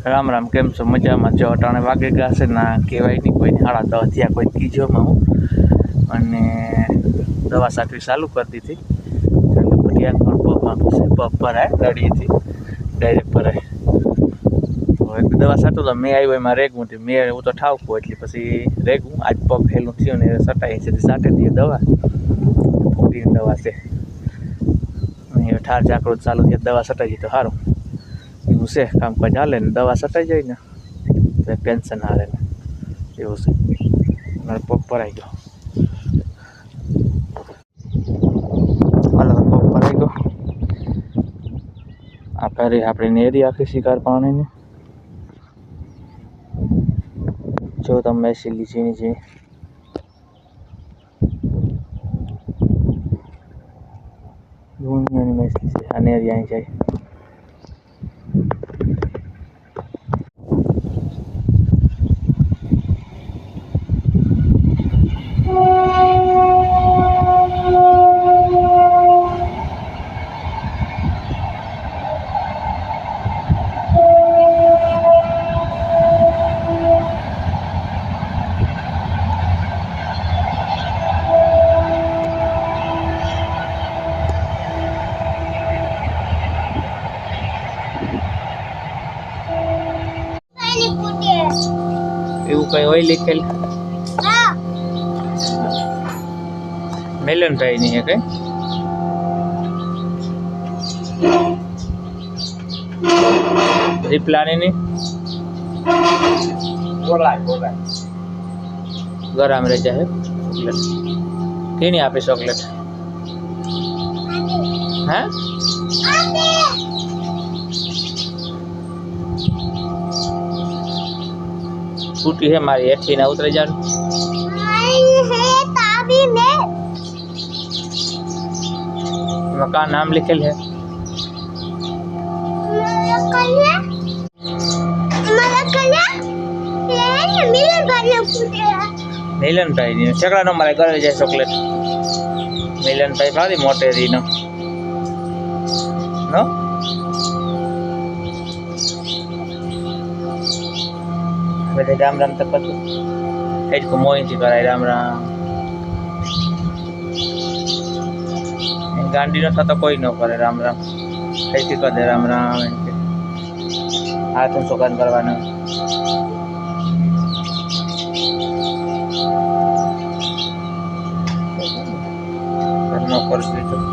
राम राम केम छो मजा में जो अटाणे वागे गया से ना कहेवाय नहीं कोई हाड़ा 10 थया कोई कीजो में हूँ अने दवा साकरी चालू कर दी थी पटिया पग पर आए लड़ी थी डायरेक्ट पर आए तो दवा साटो तो मैं आई में रेगू थी मैं वो तो ठावकू एटले पछी रेगू आज पग हेलू थयुं ने सटाई से साटे थी दवा फूटी दवा से ठार झाकड़ो चालू थी दवा सटाई तो सारूं એવું છે કામકાજ હાલે ને દવા સટાઈ જાય ને તો પેન્શન હાલે ને એવું છે મારો પગ ભરાઈ ગયો હાલો પગ ભરાઈ ગયો આ ફરી આપણે નેરી આખી શિકાર પાણીની જો તમે સીલી ઝીણી ઝીણી દુનિયાની મેસલી છે આ નેરી અહીં જાય એવું કઈ હોય લીખેલ મેલન થાય નહીં કઈ રીપલાની ની ગરમ રહે જાય ચોકલેટ કેની આપે ચોકલેટ હા छुट्टी है हमारी एठी ना उतरे जान मकान नाम लिखेल है मिलन भाई छकड़ा नो मारे घर जाए चॉकलेट मिलन भाई भारी मोटेरी नो नो बधे राम राम तक कई को मोही थी कराय राम राम गांडी नो था कोई न करे राम राम कई थी कर दे राम राम हाथ सुगन करवाना कर दी तो